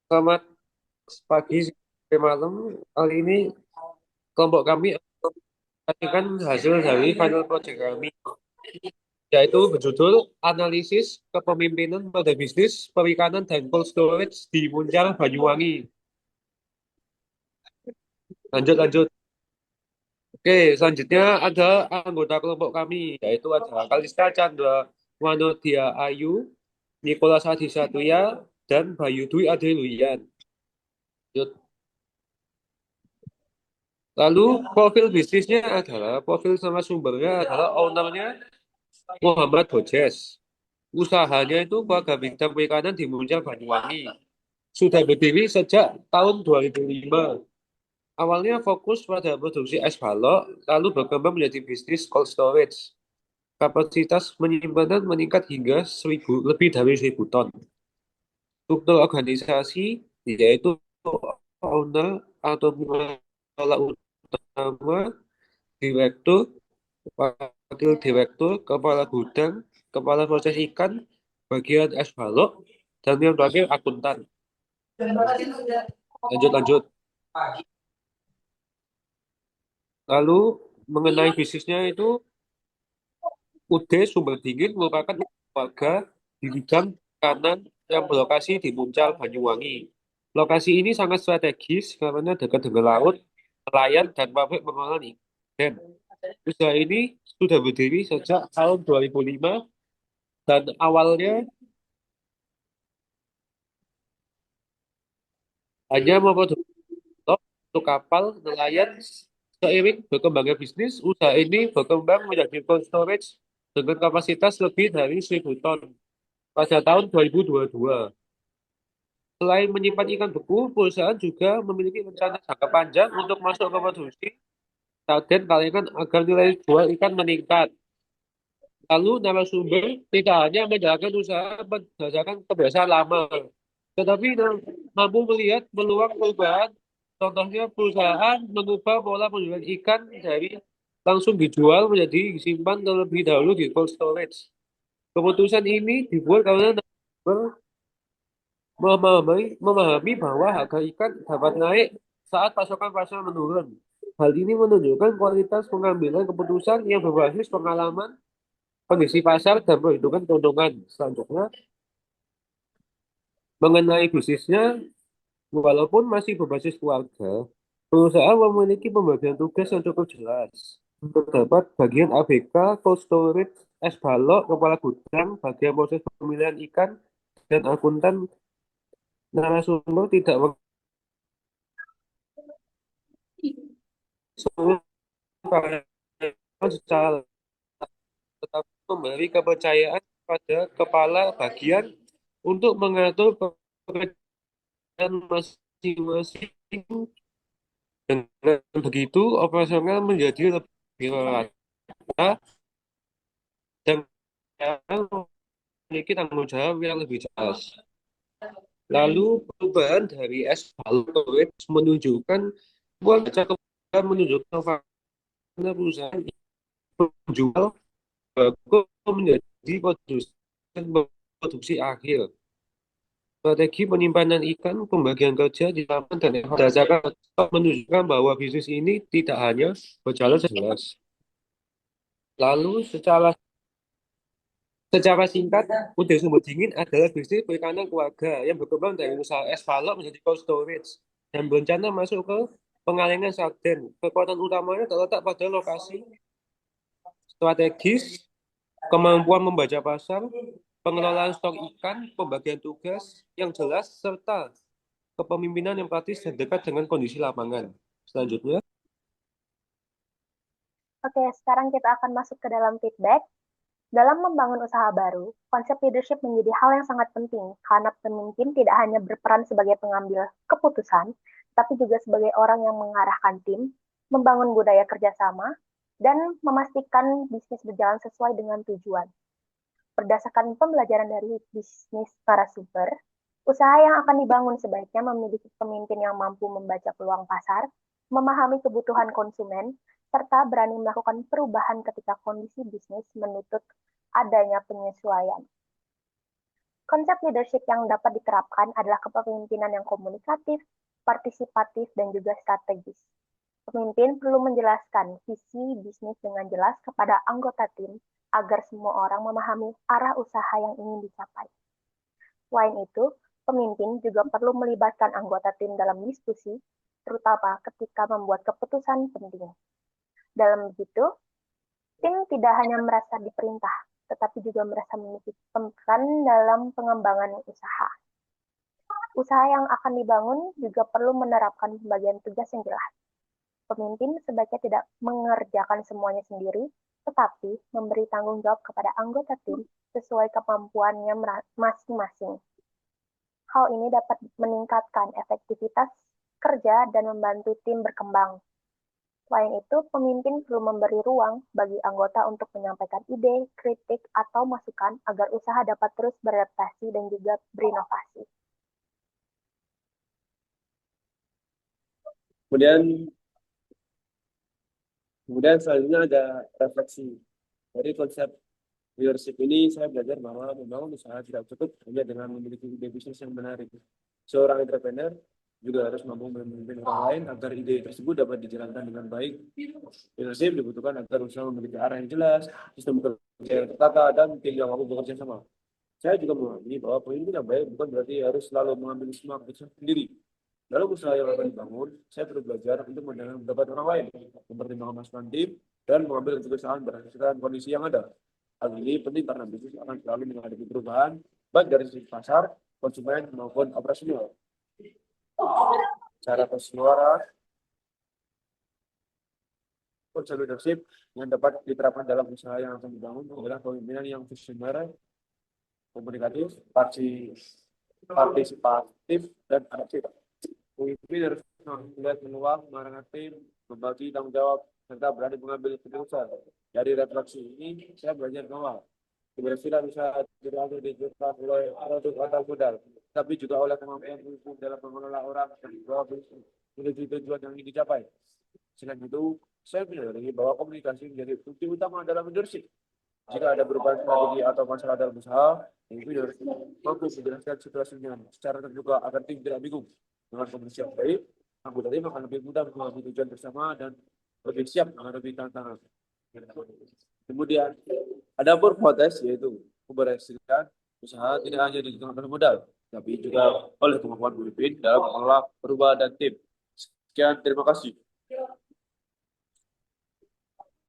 Selamat pagi, sampai malam. Kali ini kelompok kami akan hasil dari final project kami, yaitu berjudul Analisis Kepemimpinan pada Bisnis Perikanan dan Cold Storage di Muncar, Banyuwangi. Lanjut, lanjut. Oke, selanjutnya ada anggota kelompok kami, yaitu ada Kalista Chandra Wanodia Ayu, Nicholas Adi Satria, dan Bayu Dwi Adeluyan. Lanjut. Lalu profil bisnisnya adalah profil sama sumbernya adalah ownernya Muhammad Bojes. Usahanya itu keluarga bintang perikanan di Muncul Banyuwangi. Sudah berdiri sejak tahun 2005. Awalnya fokus pada produksi es balok, lalu berkembang menjadi bisnis cold storage. Kapasitas penyimpanan meningkat hingga 1.000 lebih dari 1.000 ton. Struktur organisasi yaitu owner atau pengelola utama, direktur, wakil direktur, kepala gudang, kepala proses ikan, bagian es balok, dan yang terakhir akuntan. Lanjut, lanjut. Lalu mengenai bisnisnya itu, UD Sumber Dingin merupakan warga di bidang kanan yang berlokasi di Muncar, Banyuwangi. Lokasi ini sangat strategis karena dekat dengan laut, nelayan, dan pabrik pengolahan ikan. Usaha ini sudah berdiri sejak tahun 2005 dan awalnya hanya memproduksi stok untuk kapal nelayan. Seiring berkembangnya bisnis, usaha ini berkembang menjadi cold storage dengan kapasitas lebih dari 1.000 ton pada tahun 2022. Selain menyimpan ikan beku, perusahaan juga memiliki rencana jangka panjang untuk masuk ke produksi target kalian agar nilai jual ikan meningkat. Lalu narasumber tidak hanya menjalankan usaha berdasarkan kebiasaan lama, tetapi mampu melihat peluang perubahan. Contohnya perusahaan mengubah pola penjualan ikan dari langsung dijual menjadi disimpan terlebih dahulu di cold storage. Keputusan ini dibuat karena narasumber memahami bahwa harga ikan dapat naik saat pasokan pasar menurun. Hal ini menunjukkan kualitas pengambilan keputusan yang berbasis pengalaman, kondisi pasar, dan perhitungan keuntungan. Selanjutnya, mengenai bisnisnya, walaupun masih berbasis keluarga, perusahaan memiliki pembagian tugas yang cukup jelas. Terdapat bagian ABK, cold storage, es balok, kepala gudang, bagian proses pemilihan ikan, dan akuntan. Narasumber tidak semua karyawan secara tetapi memberi kepercayaan pada kepala bagian untuk mengatur pekerjaan masing-masing. Dengan begitu, operasional menjadi lebih rata dan memiliki tanggung jawab yang lebih jelas. Lalu perubahan dari es balok menunjukkan bukan saja kemudian menunjukkan fakta perusahaan menjual bako menjadi produksi akhir. Strategi penyimpanan ikan, pembagian kerja di lapangan dan berdasarkan menunjukkan bahwa bisnis ini tidak hanya berjalan jelas. Lalu secara singkat, Udah Sumber Dingin adalah bisnis perikanan keluarga yang berkembang dari usaha es balok menjadi cold storage dan berencana masuk ke pengalengan sarden. Kekuatan utamanya terletak pada lokasi strategis, kemampuan membaca pasar, pengelolaan stok ikan, pembagian tugas yang jelas, serta kepemimpinan yang praktis dan dekat dengan kondisi lapangan. Selanjutnya, Oke, sekarang kita akan masuk ke dalam feedback. Dalam membangun usaha baru, konsep leadership menjadi hal yang sangat penting karena pemimpin tidak hanya berperan sebagai pengambil keputusan, tapi juga sebagai orang yang mengarahkan tim, membangun budaya kerjasama, dan memastikan bisnis berjalan sesuai dengan tujuan. Berdasarkan pembelajaran dari bisnis narasumber, usaha yang akan dibangun sebaiknya memiliki pemimpin yang mampu membaca peluang pasar, memahami kebutuhan konsumen, serta berani melakukan perubahan ketika kondisi bisnis menuntut adanya penyesuaian. Konsep leadership yang dapat diterapkan adalah kepemimpinan yang komunikatif, partisipatif, dan juga strategis. Pemimpin perlu menjelaskan visi bisnis dengan jelas kepada anggota tim agar semua orang memahami arah usaha yang ingin dicapai. Selain itu, pemimpin juga perlu melibatkan anggota tim dalam diskusi, terutama ketika membuat keputusan penting. Dalam begitu, tim tidak hanya merasa diperintah, tetapi juga merasa memiliki peran dalam pengembangan usaha. Usaha yang akan dibangun juga perlu menerapkan pembagian tugas yang jelas. Pemimpin sebaiknya tidak mengerjakan semuanya sendiri, tetapi memberi tanggung jawab kepada anggota tim sesuai kemampuannya masing-masing. Hal ini dapat meningkatkan efektivitas kerja dan membantu tim berkembang. Selain itu, pemimpin perlu memberi ruang bagi anggota untuk menyampaikan ide, kritik, atau masukan agar usaha dapat terus beradaptasi dan juga berinovasi. Kemudian kemudian selanjutnya ada refleksi. Dari konsep leadership ini saya belajar bahwa membangun usaha tidak cukup hanya dengan memiliki ide bisnis yang menarik. Seorang entrepreneur juga harus mampu memimpin orang lain agar ide tersebut dapat dijalankan dengan baik. Leadership dibutuhkan agar usaha memiliki arah yang jelas, sistem kerja yang tertata, dan tim yang mampu bekerja sama. Saya juga memahami bahwa pemimpin yang baik bukan berarti harus selalu mengambil semua keputusan sendiri. Dalam usaha yang akan dibangun, saya perlu belajar untuk mendengar pendapat orang lain, mempertimbangkan masukan tim, dan mengambil keputusan berdasarkan kondisi yang ada. Hal ini penting karena bisnis akan selalu menghadapi perubahan, baik dari sisi pasar, konsumen, maupun operasional. Cara bersuara, konsep leadership yang dapat diterapkan dalam usaha yang akan dibangun adalah kepemimpinan yang visioner, komunikatif, partisipatif, dan adaptif. Pemimpin harus melihat peluang, mengarahkan tim, membagi tanggung jawab, serta berani mengambil keputusan. Dari refleksi ini, saya belajar bahwa keberhasilan usaha tidak hanya ditentukan oleh produk atau modal, tapi juga oleh kemampuan pemimpin dalam mengelola orang dan membawa bisnis menuju tujuan yang ingin dicapai. Selain itu, saya menyadari bahwa komunikasi menjadi kunci utama dalam leadership. Jika ada perubahan strategi atau masalah dalam usaha, pemimpin harus mampu menjelaskan situasinya secara terbuka agar tim tidak bingung. Dengan komunikasi yang baik, anggota tim akan lebih mudah memahami tujuan bersama dan lebih siap menghadapi tantangan. Kemudian, ada hipotesis yaitu keberhasilan usaha tidak hanya ditentukan oleh modal, tapi juga oleh kemampuan pemimpin dalam mengelola perubahan dan tim. Sekian, terima kasih.